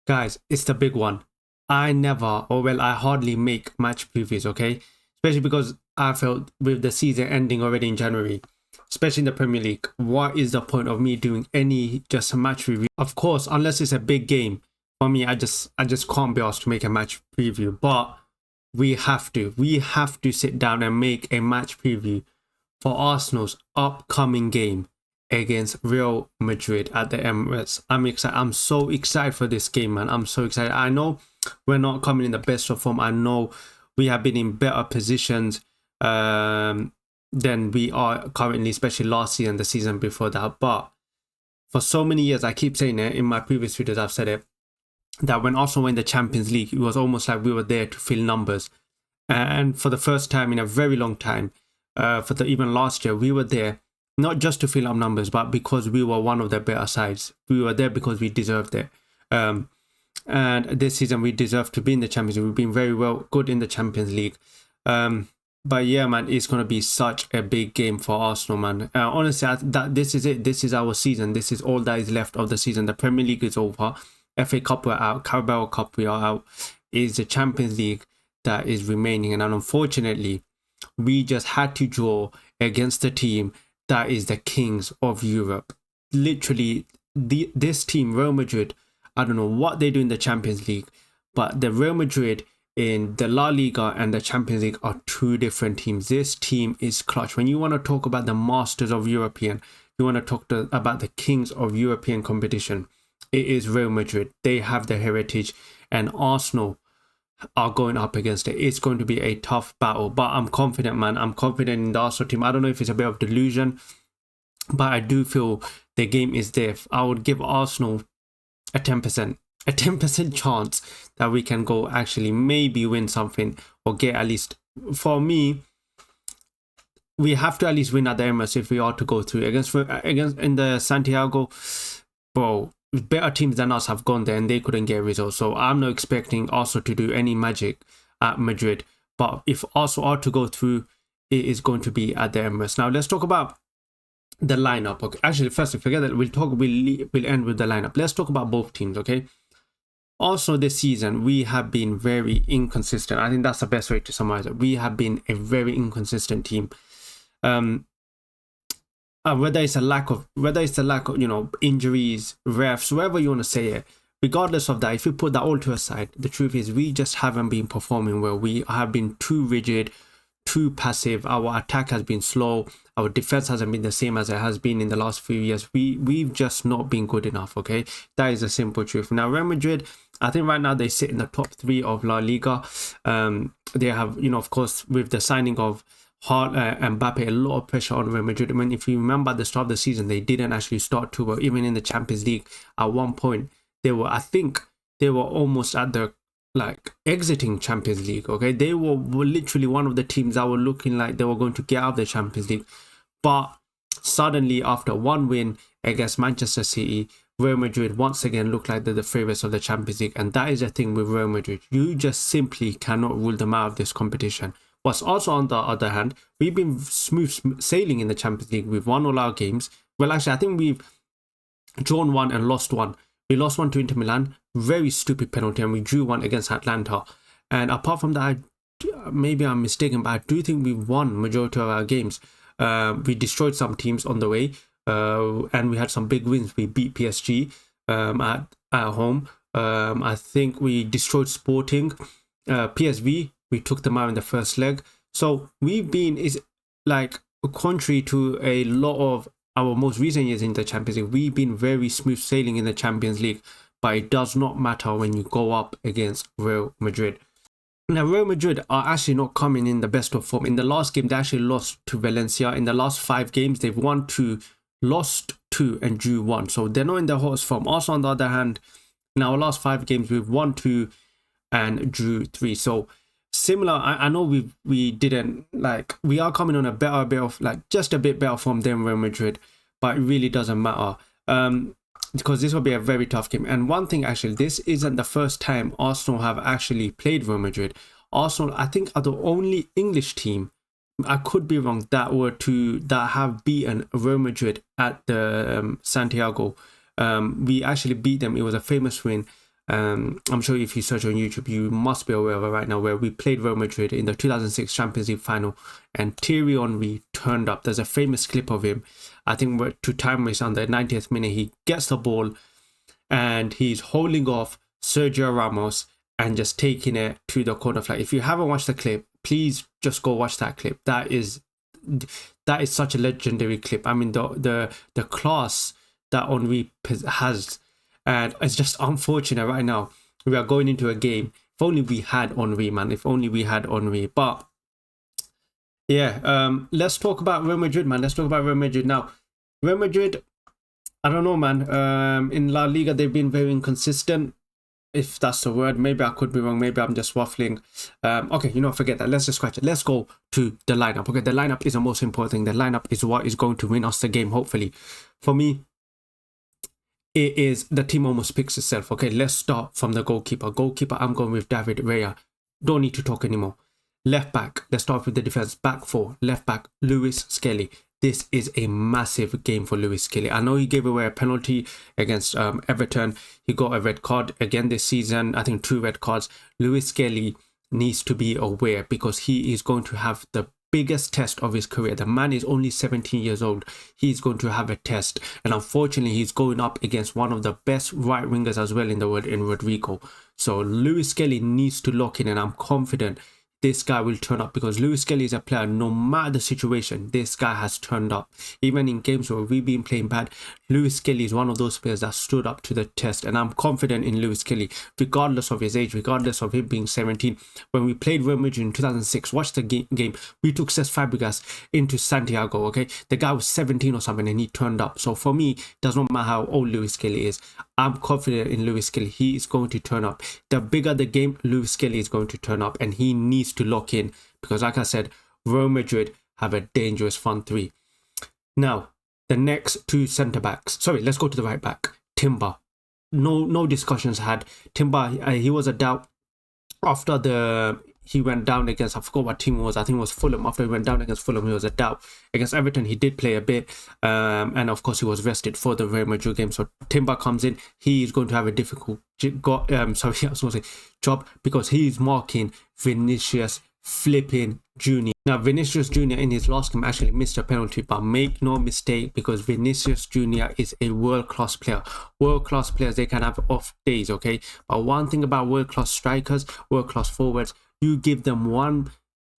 Guys, it's the big one. I never, or well, I hardly make match previews, okay? Especially because I felt with the season ending already in January, especially in the Premier League, what is the point of me doing any just a match review? Of course, unless it's a big game, for me, I just can't be asked to make a match preview. But we have to sit down and make a match preview for Arsenal's upcoming game against Real Madrid at the Emirates. I'm excited. I'm so excited for this game, man. I'm so excited. I know we're not coming in the best of form. I know we have been in better positions than we are currently, especially last season, the season before that. But for so many years, I keep saying it in my previous videos, I've said it, that when Arsenal won the Champions League, it was almost like we were there to fill numbers. And for the first time in a very long time, even last year, we were there not just to fill up numbers, but because we were one of the better sides. We were there because we deserved it. And this season, we deserve to be in the Champions League. We've been very good in the Champions League. But yeah, man, it's going to be such a big game for Arsenal, man. Honestly, this is it. This is our season. This is all that is left of the season. The Premier League is over. FA Cup, we're out. Carabao Cup, we are out. It's the Champions League that is remaining. And unfortunately, we just had to draw against the team that is the kings of Europe. Literally, this team, Real Madrid, I don't know what they do in the Champions League, but the Real Madrid in the La Liga and the Champions League are two different teams. This team is clutch. When you want to talk about the masters of European, you want to talk about the kings of European competition, it is Real Madrid. They have the heritage, and Arsenal are going up against it. It's going to be a tough battle, but I'm confident, man. I'm confident in the Arsenal team. I don't know if it's a bit of delusion, but I do feel the game is there. I would give Arsenal a 10% chance that we can go actually maybe win something or get at least, for me, we have to at least win at the Emirates if we are to go through against in the Santiago. Bro, better teams than us have gone there and they couldn't get results. So I'm not expecting Arsenal to do any magic at Madrid. But if Arsenal are to go through, it is going to be at the Emirates. Now let's talk about the lineup. Okay, actually, first, forget that. We'll end with the lineup. Let's talk about both teams. Okay. Also, this season we have been very inconsistent. I think that's the best way to summarize it. We have been a very inconsistent team. Whether it's the lack of injuries, refs, whatever you want to say it, regardless of that, if you put that all to aside, the truth is we just haven't been performing well. We have been too rigid, too passive. Our attack has been slow. Our defense hasn't been the same as it has been in the last few years. We've just not been good enough. Okay, that is the simple truth. Now Real Madrid, I think right now they sit in the top 3 of La Liga. They have, of course, with the signing of Mbappe, a lot of pressure on Real Madrid. I mean, if you remember at the start of the season, they didn't actually start too well. Even in the Champions League, at one point, I think they were almost at the exiting Champions League. Okay, they were literally one of the teams that were looking like they were going to get out of the Champions League. But suddenly, after one win against Manchester City, Real Madrid once again look like they're the favourites of the Champions League. And that is the thing with Real Madrid. You just simply cannot rule them out of this competition. What's also, on the other hand, we've been smooth sailing in the Champions League. We've won all our games. Well, actually, I think we've drawn one and lost one. We lost one to Inter Milan, very stupid penalty, and we drew one against Atlanta. And apart from that, maybe I'm mistaken, but I do think we've won majority of our games. We destroyed some teams on the way, and we had some big wins. We beat PSG at home. I think we destroyed Sporting. PSV, we took them out in the first leg. So we've been, contrary to a lot of our most recent years in the Champions League, we've been very smooth sailing in the Champions League, but it does not matter when you go up against Real Madrid. Now, Real Madrid are actually not coming in the best of form. In the last game, they actually lost to Valencia. In the last 5 games, they've won 2, lost 2, and drew 1. So they're not in the hottest form. Also, on the other hand, in our last 5 games, we've won 2 and drew 3. So similar, I know we didn't we are coming on a bit of just a bit better form than Real Madrid, but it really doesn't matter because this will be a very tough game. And one thing, actually, this isn't the first time Arsenal have actually played Real Madrid. Arsenal, I think, are the only English team, I could be wrong, that have beaten Real Madrid at the Santiago. We actually beat them. It was a famous win. I'm sure if you search on YouTube, you must be aware of it right now, where we played Real Madrid in the 2006 Champions League final, and Thierry Henry turned up. There's a famous clip of him. I think we're to time waste on the 90th minute. He gets the ball and he's holding off Sergio Ramos and just taking it to the corner flag. If you haven't watched the clip, please just go watch that clip. That is such a legendary clip. I mean, the class that Henry has, and it's just unfortunate right now. We are going into a game. If only we had Henry, man. If only we had Henry. But yeah, let's talk about Real Madrid, man. Let's talk about Real Madrid now. Real Madrid, I don't know, man. In La Liga, they've been very inconsistent, if that's the word. Maybe I could be wrong. Maybe I'm just waffling. Okay, forget that. Let's just scratch it. Let's go to the lineup. Okay, the lineup is the most important thing. The lineup is what is going to win us the game, hopefully. For me, it is the team almost picks itself. Okay, let's start from the goalkeeper. I'm going with David Raya. Don't need to talk anymore. Left back, let's start with the defense. Back four, left back, Lewis Skelly. This is a massive game for Lewis Skelly. I know he gave away a penalty against Everton. He got a red card again this season. I think 2 red cards. Lewis Skelly needs to be aware because he is going to have the biggest test of his career. The man is only 17 years old. He's going to have a test, and unfortunately he's going up against one of the best right wingers as well in the world, in Rodrigo. So Lewis Skelly needs to lock in, and I'm confident this guy will turn up, because Lewis Skelly is a player, no matter the situation, this guy has turned up. Even in games where we've been playing bad, Lewis Skelly is one of those players that stood up to the test, and I'm confident in Lewis Skelly, regardless of his age, regardless of him being 17. When we played Real Madrid in 2006, watch the game, we took Cesc Fabregas into Santiago, okay? The guy was 17 or something, and he turned up. So for me, it does not matter how old Lewis Skelly is. I'm confident in Lewis Skelly. He is going to turn up. The bigger the game, Lewis Skelly is going to turn up, and he needs to lock in, because like I said, Real Madrid have a dangerous front three. Now, the next 2 centre backs. Sorry, let's go to the right back. Timber. No discussions had. Timber, he was a doubt after he went down against, I forgot what team it was. I think it was Fulham. After he went down against Fulham, he was a doubt. Against Everton, he did play a bit. And of course, he was rested for the Real Madrid game. So Timber comes in. He is going to have a difficult job, because he is marking Vinicius flipping Junior. Now, Vinicius Junior in his last game actually missed a penalty, but make no mistake, because Vinicius Junior is a world-class player. World-class players, they can have off days, okay? But one thing about world-class strikers, world-class forwards, you give them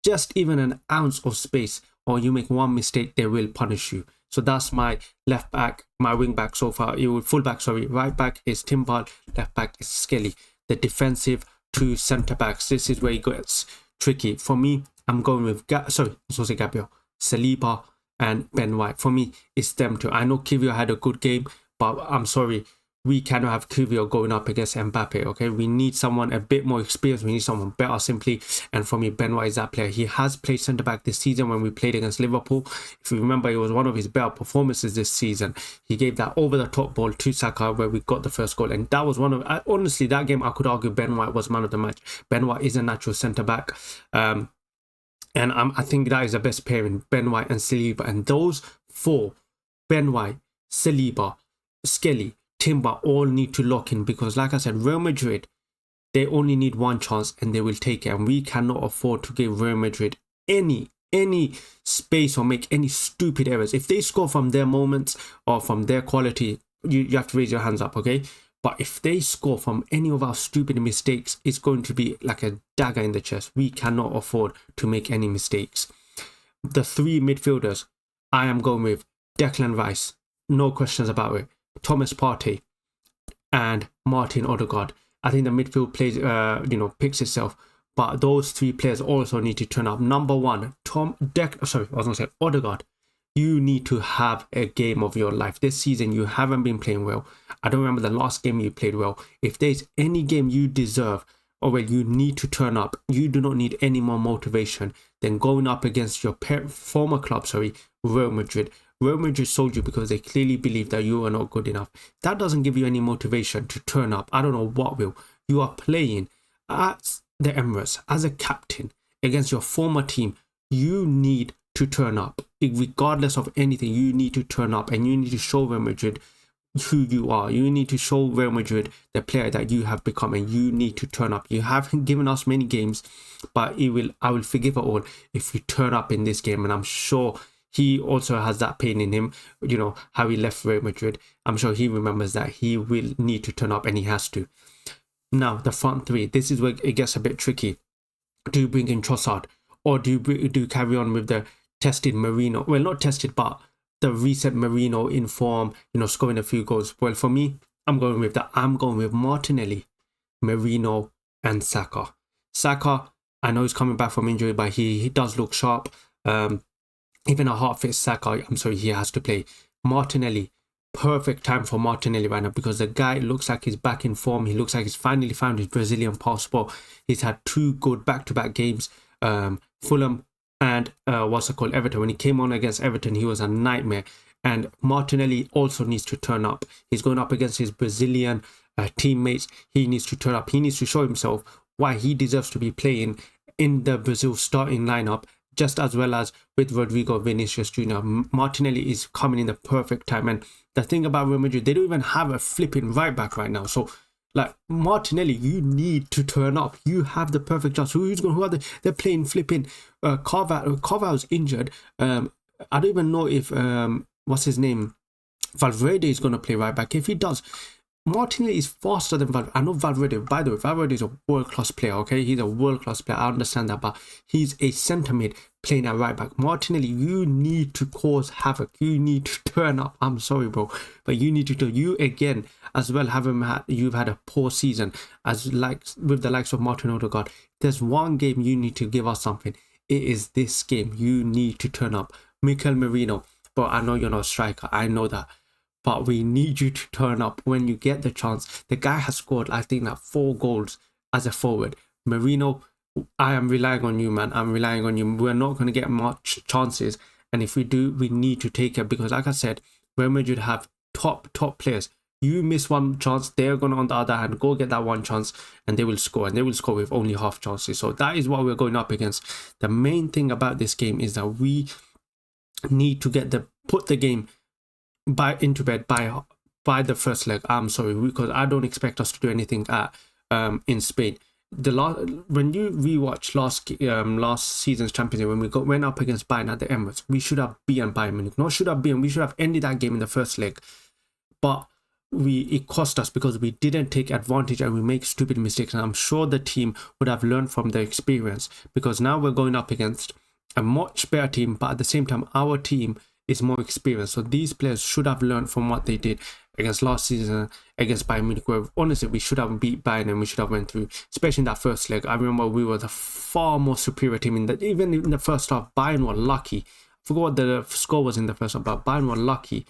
just even an ounce of space, or you make one mistake, they will punish you. So that's my left back, my wing back so far. Right back is Timber, left back is Skelly. The defensive 2 centre backs. This is where it gets tricky. For me, I'm going with Gabriel, Saliba, and Ben White. For me, it's them 2. I know Kivio had a good game, but I'm sorry, we cannot have Kivio going up against Mbappe, okay? We need someone a bit more experienced. We need someone better, simply. And for me, Ben White is that player. He has played centre-back this season when we played against Liverpool. If you remember, it was one of his better performances this season. He gave that over-the-top ball to Saka where we got the first goal. And that was honestly, that game, I could argue Ben White was man of the match. Ben White is a natural centre-back. And I think that is the best pairing, Ben White and Saliba. And those 4, Ben White, Saliba, Skelly, Timber, all need to lock in, because like I said, Real Madrid, they only need one chance and they will take it, and we cannot afford to give Real Madrid any space or make any stupid errors. If they score from their moments or from their quality, you have to raise your hands up, okay? But if they score from any of our stupid mistakes, it's going to be like a dagger in the chest. We cannot afford to make any mistakes. The 3 midfielders, I am going with Declan Rice, no questions about it, Thomas Partey, and Martin Ødegaard. I think the midfield plays, picks itself. But those 3 players also need to turn up. Number 1, Ødegaard. You need to have a game of your life. This season, you haven't been playing well. I don't remember the last game you played well. If there's any game you deserve, you need to turn up. You do not need any more motivation than going up against your former club, Real Madrid. Real Madrid sold you because they clearly believe that you are not good enough. That doesn't give you any motivation to turn up. I don't know what will. You are playing at the Emirates as a captain against your former team. You need to turn up. Regardless of anything, you need to turn up, and you need to show Real Madrid who you are. You need to show Real Madrid the player that you have become, and you need to turn up. You haven't given us many games, but I will forgive it all if you turn up in this game. And I'm sure he also has that pain in him, you know, how he left Real Madrid. I'm sure he remembers that. He will need to turn up, and he has to. Now, the front three, this is where it gets a bit tricky. Do you bring in Trossard, or do you carry on with the tested Marino? Well, not tested, but the recent Marino in form, you know, scoring a few goals. Well, for me, I'm going with Martinelli, Marino, and Saka. Saka, I know he's coming back from injury, but he does look sharp. Even a half-fit Saka, I'm sorry, he has to play. Martinelli, perfect time for Martinelli right now, because the guy looks like he's back in form. He looks like he's finally found his Brazilian passport. He's had 2 good back-to-back games, Fulham and Everton. When he came on against Everton, he was a nightmare. And Martinelli also needs to turn up. He's going up against his Brazilian teammates. He needs to turn up. He needs to show himself why he deserves to be playing in the Brazil starting lineup, just as well as with Rodrigo Vinicius Jr. Martinelli is coming in the perfect time. And the thing about Real Madrid, they don't even have a flipping right back right now. So, like, Martinelli, you need to turn up. You have the perfect chance. They're playing flipping. Carvalho's injured. I don't even know if what's his name, Valverde is going to play right back. If he does, Martinelli is faster than Valverde. I know Valverde, by the way, Valverde is a world-class player, okay? He's a world-class player, I understand that, but he's a centre mid playing at right back. Martinelli, you need to cause havoc. You need to turn up. I'm sorry, bro, but you need to do. You, again, as well, you've had a poor season, as like with the likes of Martin Ødegaard. There's one game you need to give us something. It is this game. You need to turn up. Mikel Merino, but I know you're not a striker. I know that. But we need you to turn up when you get the chance. The guy has scored, I think, like 4 goals as a forward. Marino, I am relying on you, man. I'm relying on you. We're not going to get much chances. And if we do, we need to take it. Because like I said, Real Madrid have top players. You miss one chance, they're going to, on the other hand, go get that one chance, and they will score. And they will score with only half chances. So that is what we're going up against. The main thing about this game is that we need to put the game into bed by the first leg. I'm sorry, because I don't expect us to do anything in Spain. When you rewatch last season's Champions League, when we went up against Bayern at the Emirates, we should have beaten Bayern Munich. We should have ended that game in the first leg, but it cost us because we didn't take advantage and we make stupid mistakes. And I'm sure the team would have learned from the experience, because now we're going up against a much better team, but at the same time our team is more experienced. So these players should have learned from what they did against last season against Bayern Munich, where honestly we should have beat Bayern and we should have went through, especially in that first leg. I remember we were the far more superior team even in the first half. Bayern were lucky. I forgot what the score was in the first half, but Bayern were lucky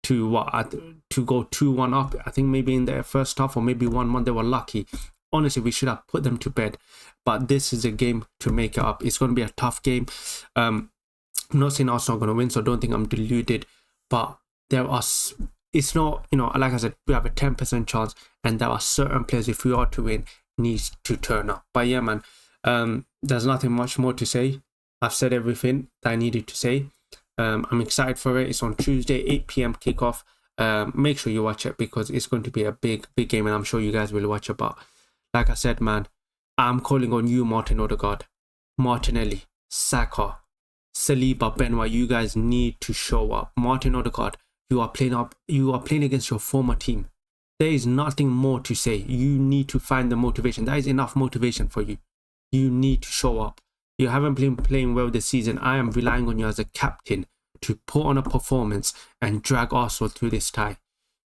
to go 2-1 up. I think maybe in the first half, or maybe 1-1. They were lucky. Honestly, we should have put them to bed. But this is a game to make it up. It's going to be a tough game. I'm not saying Arsenal are going to win, so don't think I'm deluded. But it's not, like I said, we have a 10% chance, and there are certain players, if we are to win, needs to turn up. But yeah, man, there's nothing much more to say. I've said everything that I needed to say. I'm excited for it. It's on Tuesday, 8 p.m. kickoff. Make sure you watch it, because it's going to be a big game, and I'm sure you guys will watch it. But like I said, man, I'm calling on you, Martin Ødegaard, Martinelli, Saka, Saliba, Benoit. You guys need to show up. Martin Ødegaard, you are playing against your former team. There is nothing more to say. You need to find the motivation. That is enough motivation for you. You need to show up. You haven't been playing well this season. I am relying on you as a captain to put on a performance and drag Arsenal through this tie.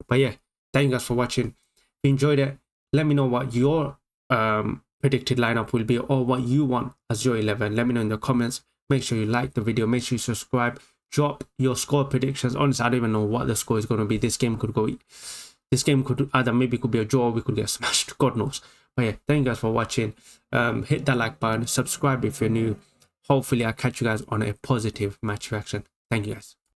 But yeah, thank you guys for watching. If you enjoyed it, let me know what your predicted lineup will be, or what you want as your 11. Let me know in the comments. Make sure you like the video. Make sure you subscribe. Drop your score predictions. Honestly, I don't even know what the score is going to be. This game could either maybe could be a draw, or we could get smashed. God knows. But yeah, thank you guys for watching. Hit that like button. Subscribe if you're new. Hopefully, I'll catch you guys on a positive match reaction. Thank you guys.